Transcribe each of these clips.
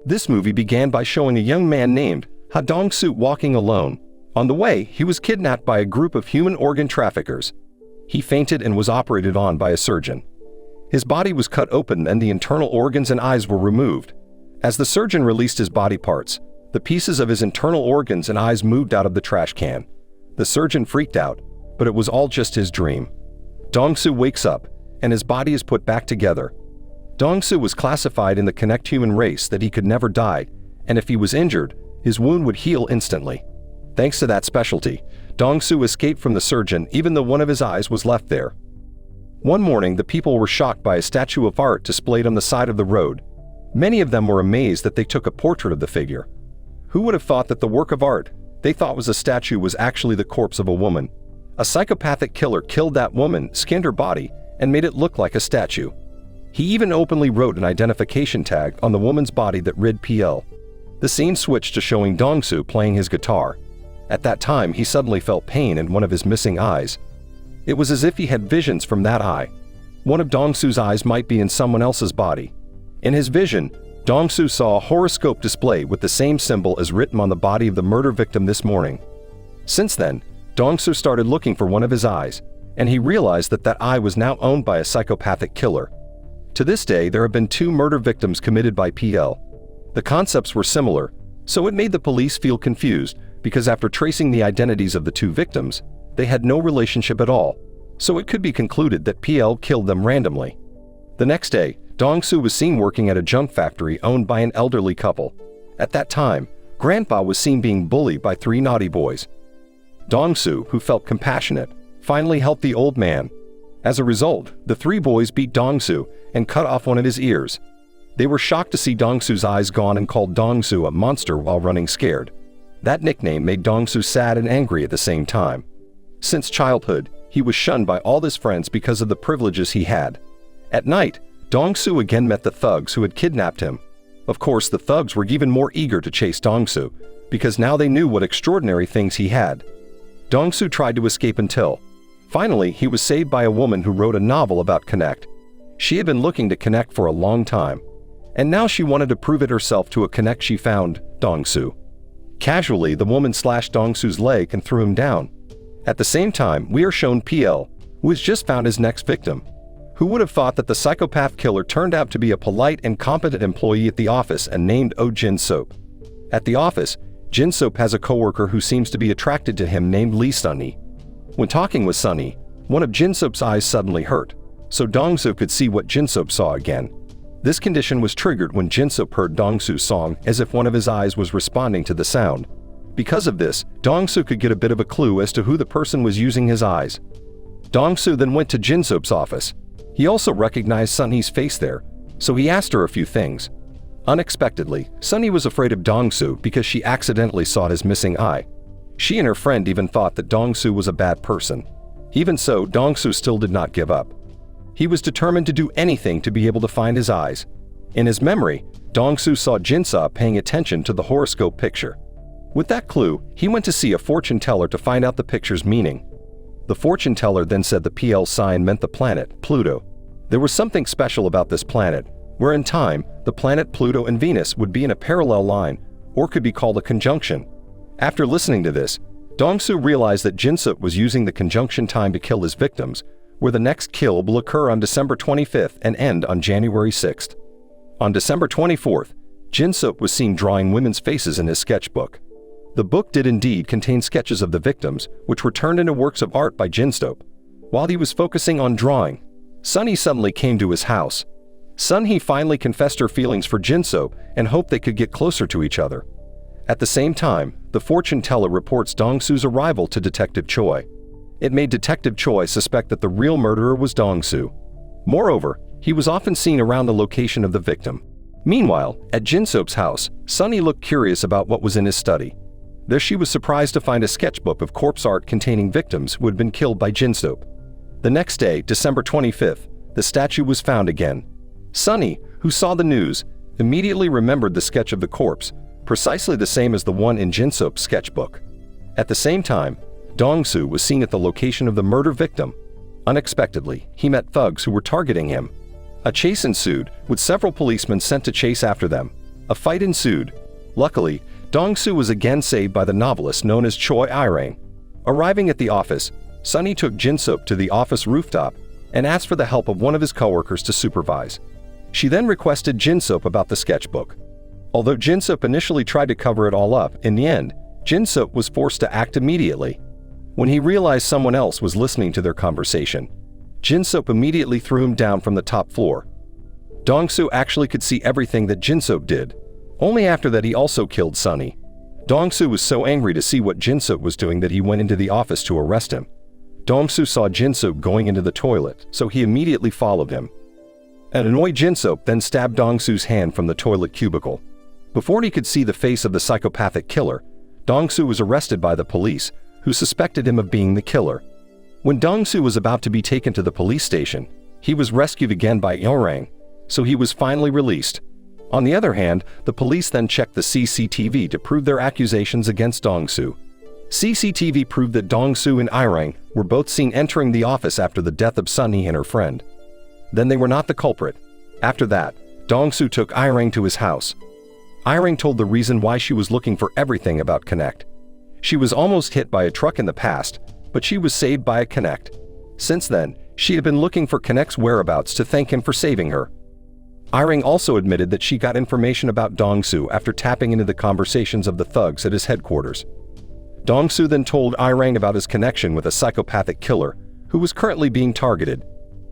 This movie began by showing a young man named Ha Dong-soo walking alone. On the way, he was kidnapped by a group of human organ traffickers. He fainted and was operated on by a surgeon. His body was cut open and the internal organs and eyes were removed. As the surgeon released his body parts, the pieces of his internal organs and eyes moved out of the trash can. The surgeon freaked out, but it was all just his dream. Dong-soo wakes up, and his body is put back together. Dong-soo was classified in the Connect human race that he could never die, and if he was injured, his wound would heal instantly. Thanks to that specialty, Dong-soo escaped from the surgeon even though one of his eyes was left there. One morning, the people were shocked by a statue of art displayed on the side of the road. Many of them were amazed that they took a portrait of the figure. Who would have thought that the work of art they thought was a statue was actually the corpse of a woman? A psychopathic killer killed that woman, skinned her body, and made it look like a statue. He even openly wrote an identification tag on the woman's body that read PL. The scene switched to showing Dong-soo playing his guitar. At that time, he suddenly felt pain in one of his missing eyes. It was as if he had visions from that eye. One of Dong-soo's eyes might be in someone else's body. In his vision, Dong-soo saw a horoscope display with the same symbol as written on the body of the murder victim this morning. Since then, Dong-soo started looking for one of his eyes, and he realized that that eye was now owned by a psychopathic killer. To this day, there have been 2 murder victims committed by PL. The concepts were similar, so it made the police feel confused because after tracing the identities of the 2 victims, they had no relationship at all, so it could be concluded that PL killed them randomly. The next day, Dong-soo was seen working at a junk factory owned by an elderly couple. At that time, Grandpa was seen being bullied by 3 naughty boys. Dong-soo, who felt compassionate, finally helped the old man. As a result, the 3 boys beat Dong-soo and cut off one of his ears. They were shocked to see Dong-soo's eyes gone and called Dong-soo a monster while running scared. That nickname made Dong-soo sad and angry at the same time. Since childhood, he was shunned by all his friends because of the privileges he had. At night, Dong-soo again met the thugs who had kidnapped him. Of course, the thugs were even more eager to chase Dong-soo because now they knew what extraordinary things he had. Dong-soo tried to escape until, finally, he was saved by a woman who wrote a novel about Connect. She had been looking to Connect for a long time, and now she wanted to prove it herself to a Connect she found, Dong-soo. Casually, the woman slashed Dong-soo's leg and threw him down. At the same time, we are shown PL, who has just found his next victim. Who would have thought that the psychopath killer turned out to be a polite and competent employee at the office and named Jin Soap? At the office, Jin Soap has a coworker who seems to be attracted to him named Lee Sunny. When talking with Sunny, one of Jin Soap's eyes suddenly hurt, so Dong-soo could see what Jin Soap saw again. This condition was triggered when Jin Soap heard Dong-soo's song as if one of his eyes was responding to the sound. Because of this, Dong-soo could get a bit of a clue as to who the person was using his eyes. Dong-soo then went to Jin Soap's office. He also recognized Sunny's face there, so he asked her a few things. Unexpectedly, Sunny was afraid of Dong-soo because she accidentally saw his missing eye. She and her friend even thought that Dong-soo was a bad person. Even so, Dong-soo still did not give up. He was determined to do anything to be able to find his eyes. In his memory, Dong-soo saw Jin-soo paying attention to the horoscope picture. With that clue, he went to see a fortune teller to find out the picture's meaning. The fortune teller then said the PL sign meant the planet, Pluto. There was something special about this planet, where in time, the planet Pluto and Venus would be in a parallel line, or could be called a conjunction. After listening to this, Dong-soo realized that Jin-sook was using the conjunction time to kill his victims, where the next kill will occur on December 25th and end on January 6th. On December 24th, Jin-sook was seen drawing women's faces in his sketchbook. The book did indeed contain sketches of the victims, which were turned into works of art by Jin-sook. While he was focusing on drawing, Sunny suddenly came to his house. Sunny finally confessed her feelings for Jin-sook and hoped they could get closer to each other. At the same time, the fortune teller reports Dong-soo's arrival to Detective Choi. It made Detective Choi suspect that the real murderer was Dong-soo. Moreover, he was often seen around the location of the victim. Meanwhile, at Jin-sook's house, Sunny looked curious about what was in his study. There she was surprised to find a sketchbook of corpse art containing victims who had been killed by Jin-sook. The next day, December 25th, the statue was found again. Sunny, who saw the news, immediately remembered the sketch of the corpse, precisely the same as the one in Jin-sook's sketchbook. At the same time, Dong-soo was seen at the location of the murder victim. Unexpectedly, he met thugs who were targeting him. A chase ensued, with several policemen sent to chase after them. A fight ensued. Luckily, Dong-soo was again saved by the novelist known as Choi Irang. Arriving at the office, Sunny took Jin-seop to the office rooftop and asked for the help of one of his coworkers to supervise. She then requested Jin-seop about the sketchbook. Although Jin-seop initially tried to cover it all up, in the end, Jin-seop was forced to act immediately. When he realized someone else was listening to their conversation, Jin-seop immediately threw him down from the top floor. Dong-soo actually could see everything that Jin-seop did. Only after that he also killed Sunny. Dong-soo was so angry to see what Jin-seop was doing that he went into the office to arrest him. Dong-soo saw Jin-seop going into the toilet, so he immediately followed him. An annoyed Jin-seop then stabbed Dong-soo's hand from the toilet cubicle. Before he could see the face of the psychopathic killer, Dong-soo was arrested by the police, who suspected him of being the killer. When Dong-soo was about to be taken to the police station, he was rescued again by Ilrang, so he was finally released. On the other hand, the police then checked the CCTV to prove their accusations against Dong-soo. CCTV proved that Dong-soo and Irang were both seen entering the office after the death of Sunny and her friend. Then they were not the culprit. After that, Dong-soo took Irang to his house. Irang told the reason why she was looking for everything about Connect. She was almost hit by a truck in the past, but she was saved by a Connect. Since then, she had been looking for Connect's whereabouts to thank him for saving her. Irang also admitted that she got information about Dong-soo after tapping into the conversations of the thugs at his headquarters. Dong-soo then told Irang about his connection with a psychopathic killer who was currently being targeted.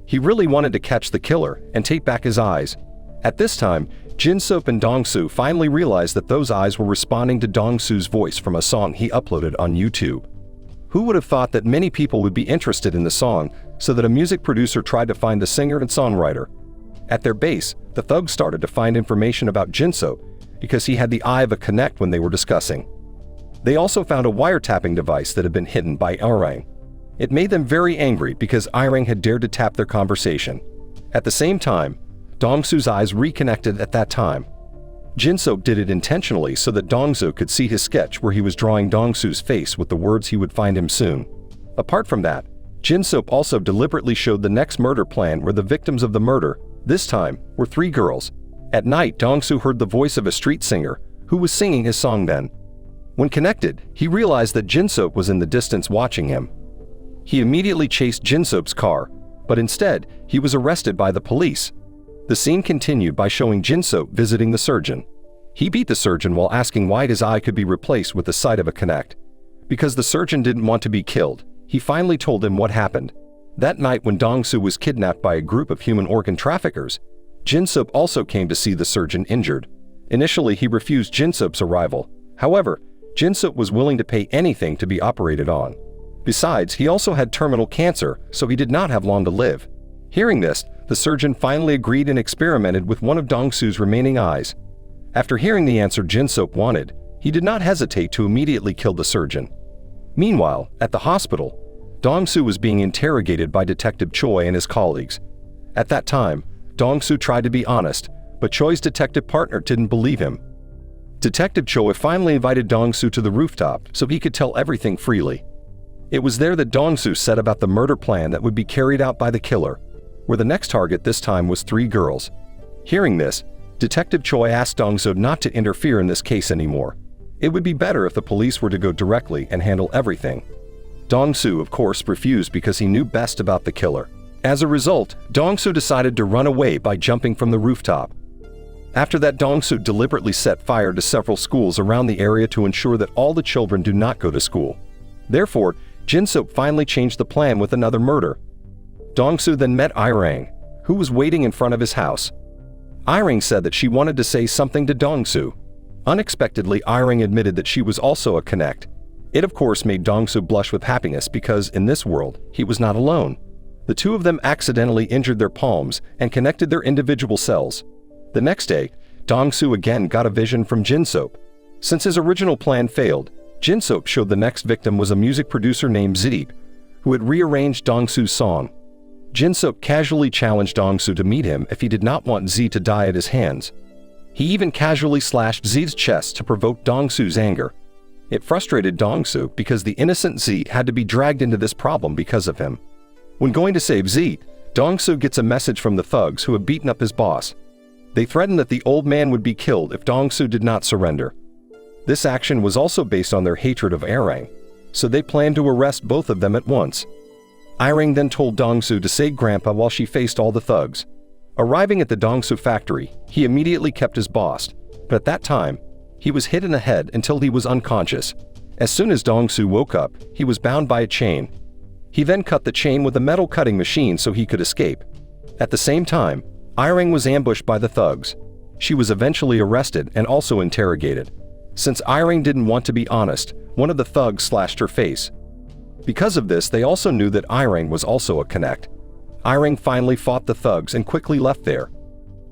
He really wanted to catch the killer and take back his eyes. At this time, Jin-seop and Dong-soo finally realized that those eyes were responding to Dong-soo's voice from a song he uploaded on YouTube. Who would have thought that many people would be interested in the song, so that a music producer tried to find the singer and songwriter? At their base, the thugs started to find information about Jin-seop because he had the eye of a Connect when they were discussing. They also found a wiretapping device that had been hidden by Irang. It made them very angry because Irang had dared to tap their conversation. At the same time, Dong-soo's eyes reconnected at that time. Jin-seop did it intentionally so that Dong-soo could see his sketch where he was drawing Dong-soo's face with the words he would find him soon. Apart from that, Jin-seop also deliberately showed the next murder plan where the victims of the murder, this time, were 3 girls. At night, Dong-soo heard the voice of a street singer who was singing his song then. When connected, he realized that Jin-seop was in the distance watching him. He immediately chased Jin-seop's car, but instead, he was arrested by the police. The scene continued by showing Jin-seop visiting the surgeon. He beat the surgeon while asking why his eye could be replaced with the sight of a Connect. Because the surgeon didn't want to be killed, he finally told him what happened. That night when Dong-soo was kidnapped by a group of human organ traffickers, Jin-seop also came to see the surgeon injured. Initially, he refused Jin-seop's arrival. However, Jin-seop was willing to pay anything to be operated on. Besides, he also had terminal cancer, so he did not have long to live. Hearing this, the surgeon finally agreed and experimented with one of Dong-soo's remaining eyes. After hearing the answer Jin-seop wanted, he did not hesitate to immediately kill the surgeon. Meanwhile, at the hospital, Dong-soo was being interrogated by Detective Choi and his colleagues. At that time, Dong-soo tried to be honest, but Choi's detective partner didn't believe him. Detective Choi finally invited Dong-soo to the rooftop so he could tell everything freely. It was there that Dong-soo said about the murder plan that would be carried out by the killer, where the next target this time was 3 girls. Hearing this, Detective Choi asked Dong-soo not to interfere in this case anymore. It would be better if the police were to go directly and handle everything. Dong-soo, of course, refused because he knew best about the killer. As a result, Dong-soo decided to run away by jumping from the rooftop. After that, Dong-soo deliberately set fire to several schools around the area to ensure that all the children do not go to school. Therefore, Jin-seop finally changed the plan with another murder. Dong-soo then met Irang, who was waiting in front of his house. Irang said that she wanted to say something to Dong-soo. Unexpectedly, Irang admitted that she was also a Connect. It of course made Dong-soo blush with happiness because, in this world, he was not alone. The two of them accidentally injured their palms and connected their individual cells. The next day, Dong-soo again got a vision from Jin-seop. Since his original plan failed, Jin-seop showed the next victim was a music producer named Zeep, who had rearranged Dong-soo's song. Jin-seop casually challenged Dong-soo to meet him if he did not want Z to die at his hands. He even casually slashed Z's chest to provoke Dong-soo's anger. It frustrated Dong-soo because the innocent Z had to be dragged into this problem because of him. When going to save Z, Dong-soo gets a message from the thugs who have beaten up his boss. They threatened that the old man would be killed if Dong-soo did not surrender. This action was also based on their hatred of Airang, so they planned to arrest both of them at once. Airang then told Dong-soo to save Grandpa while she faced all the thugs. Arriving at the Dong-soo factory, he immediately kept his boss, but at that time, he was hit in the head until he was unconscious. As soon as Dong-soo woke up, he was bound by a chain. He then cut the chain with a metal cutting machine so he could escape. At the same time, Airang was ambushed by the thugs. She was eventually arrested and also interrogated. Since Airang didn't want to be honest, one of the thugs slashed her face. Because of this, they also knew that Airang was also a connect. Airang finally fought the thugs and quickly left there.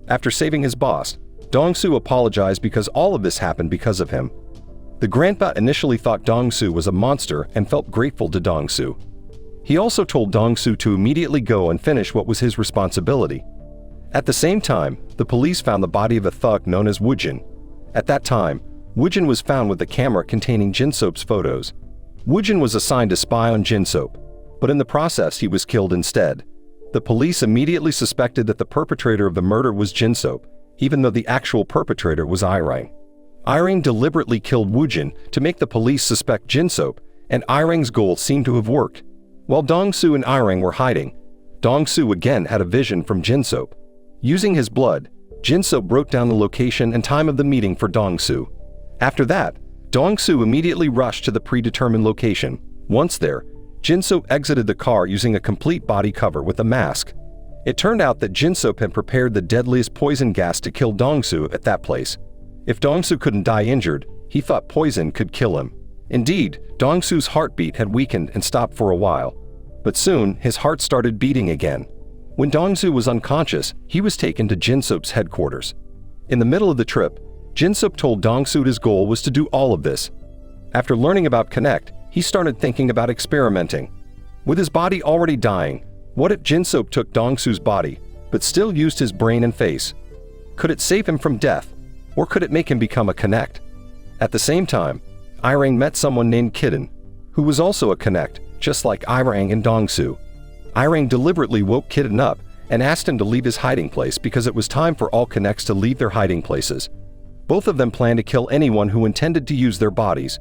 After saving his boss, Dong-soo apologized because all of this happened because of him. The grandpa initially thought Dong-soo was a monster and felt grateful to Dong-soo. He also told Dong-soo to immediately go and finish what was his responsibility. At the same time, the police found the body of a thug known as Woojin. At that time, Woojin was found with a camera containing Jin-soap's photos. Woojin was assigned to spy on Jin-soap, but in the process he was killed instead. The police immediately suspected that the perpetrator of the murder was Jin-soap, even though the actual perpetrator was Airang. Airang deliberately killed Woojin to make the police suspect Jin-soap, and Airang's goal seemed to have worked. While Dong-soo and Airang were hiding, Dong-soo again had a vision from Jin-soap. Using his blood, Jin-soap wrote down the location and time of the meeting for Dong-soo. After that, Dong-soo immediately rushed to the predetermined location. Once there, Jin-soap exited the car using a complete body cover with a mask. It turned out that Jin-soap had prepared the deadliest poison gas to kill Dong-soo at that place. If Dong-soo couldn't die injured, he thought poison could kill him. Indeed, Dong-soo's heartbeat had weakened and stopped for a while, but soon his heart started beating again. When Dong-soo was unconscious, he was taken to Jin-soap's headquarters. In the middle of the trip, Jin-soap told Dong-soo his goal was to do all of this. After learning about Connect, he started thinking about experimenting. With his body already dying, what if Jin-soap took Dong-soo's body, but still used his brain and face? Could it save him from death, or could it make him become a Connect? At the same time, Airang met someone named Kidden, who was also a Connect, just like Airang and Dong-soo. Airang deliberately woke Kidden up and asked him to leave his hiding place because it was time for all Connects to leave their hiding places. Both of them planned to kill anyone who intended to use their bodies.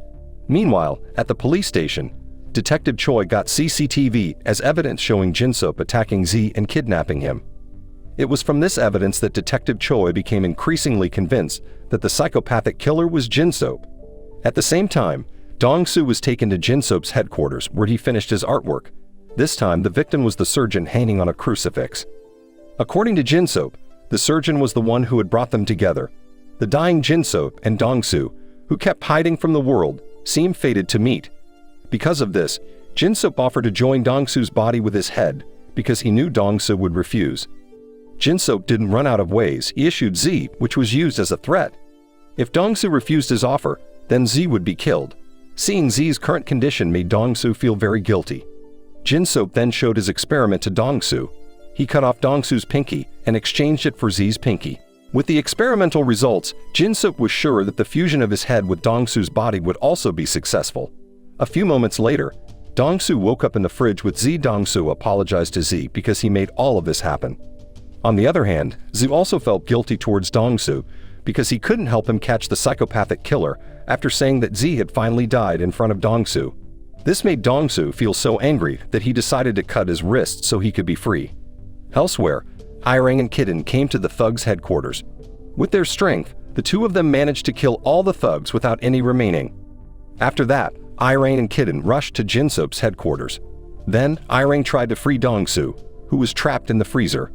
Meanwhile, at the police station, Detective Choi got CCTV as evidence showing Jin-soap attacking Z and kidnapping him. It was from this evidence that Detective Choi became increasingly convinced that the psychopathic killer was Jin-soap. At the same time, Dong-soo was taken to Jin-soap's headquarters where he finished his artwork. This time, the victim was the surgeon hanging on a crucifix. According to Jin-soap, the surgeon was the one who had brought them together. The dying Jin-soap and Dong-soo, who kept hiding from the world, seemed fated to meet. Because of this, Jin-soap offered to join Dong-soo's body with his head because he knew Dong-soo would refuse. Jin-soap didn't run out of ways. He issued Z, which was used as a threat. If Dong-soo refused his offer, then Z would be killed. Seeing Z's current condition made Dong-soo feel very guilty. Jin-soap then showed his experiment to Dong-soo. He cut off Dong-soo's pinky and exchanged it for Z's pinky. With the experimental results, Jin-soap was sure that the fusion of his head with Dong-soo's body would also be successful. A few moments later, Dong-soo woke up in the fridge with Z. Dong-soo apologized to Z because he made all of this happen. On the other hand, Z also felt guilty towards Dong-soo because he couldn't help him catch the psychopathic killer after saying that Z had finally died in front of Dong-soo. This made Dong-soo feel so angry that he decided to cut his wrist so he could be free. Elsewhere, Airang and Kidden came to the thugs' headquarters. With their strength, the two of them managed to kill all the thugs without any remaining. After that, Airang and Kidden rushed to Jin-soap's headquarters. Then, Airang tried to free Dong-soo, who was trapped in the freezer.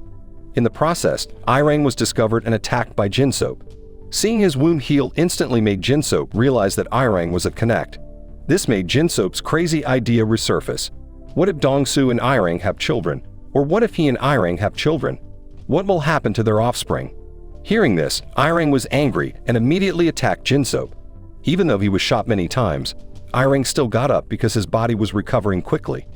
In the process, Airang was discovered and attacked by Jin-soap. Seeing his wound heal instantly made Jin-soap realize that Airang was a Connect. This made Jin-soap's crazy idea resurface. What if Dong-soo and Airang have children? Or what if he and Airang have children? What will happen to their offspring? Hearing this, Airang was angry and immediately attacked Jin-soap. Even though he was shot many times, Airang still got up because his body was recovering quickly.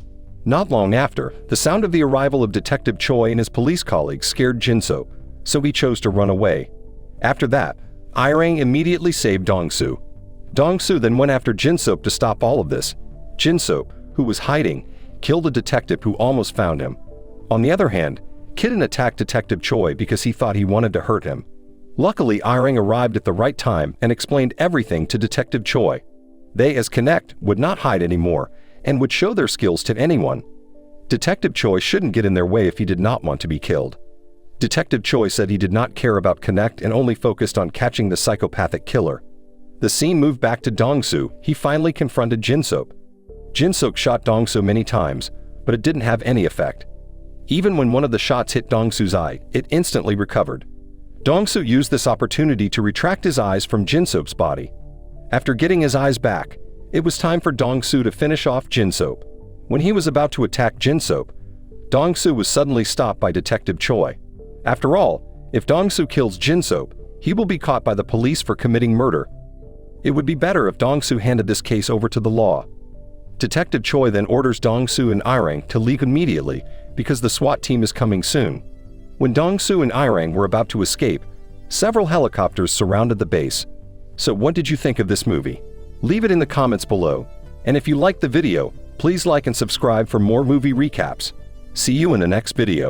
Not long after, the sound of the arrival of Detective Choi and his police colleagues scared Jin-soap, so he chose to run away. After that, Airang immediately saved Dong-soo. Dong-soo then went after Jin-soap to stop all of this. Jin-soap, who was hiding, killed a detective who almost found him. On the other hand, Kidden attacked Detective Choi because he thought he wanted to hurt him. Luckily, Irang arrived at the right time and explained everything to Detective Choi. They, as Connect, would not hide anymore and would show their skills to anyone. Detective Choi shouldn't get in their way if he did not want to be killed. Detective Choi said he did not care about Connect and only focused on catching the psychopathic killer. The scene moved back to Dong-soo. He finally confronted Jin-sook. Jin-sook shot Dong-soo many times, but it didn't have any effect. Even when one of the shots hit Dong-soo's eye, it instantly recovered. Dong-soo used this opportunity to retract his eyes from Jin-sook's body. After getting his eyes back, it was time for Dong-soo to finish off Jin-sook. When he was about to attack Jin-sook, Dong-soo was suddenly stopped by Detective Choi. After all, if Dong-soo kills Jin-sook, he will be caught by the police for committing murder. It would be better if Dong-soo handed this case over to the law. Detective Choi then orders Dong-soo and Irang to leave immediately because the SWAT team is coming soon. When Dong-soo and Irang were about to escape, several helicopters surrounded the base. So what did you think of this movie? Leave it in the comments below. And if you liked the video, please like and subscribe for more movie recaps. See you in the next video.